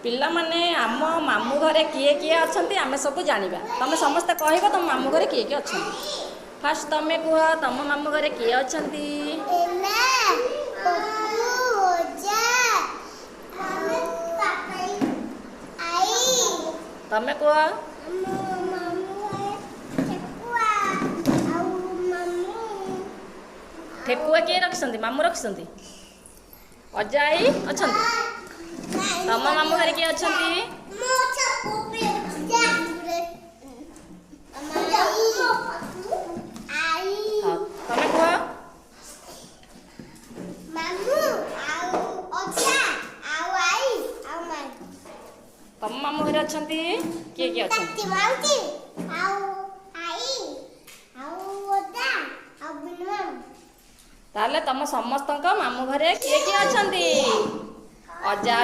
पिला माने आम मामू घरे किए किए अछंती आमे सब जानिबा तमे समस्त कहइबो तम मामू घरे किए किए अछंती फास्ट तमे कुह तम मामू घरे किए अछंती तमे कुह ठेकुआ किए रखसंती मामू रखसंती अजा आई अछंती तम मामू घरे किए अछंती तमे कुह तम मामू घरे अछंती किए किए अछंती ताले तम समस्त मामू घरे किए किए अछंती अजा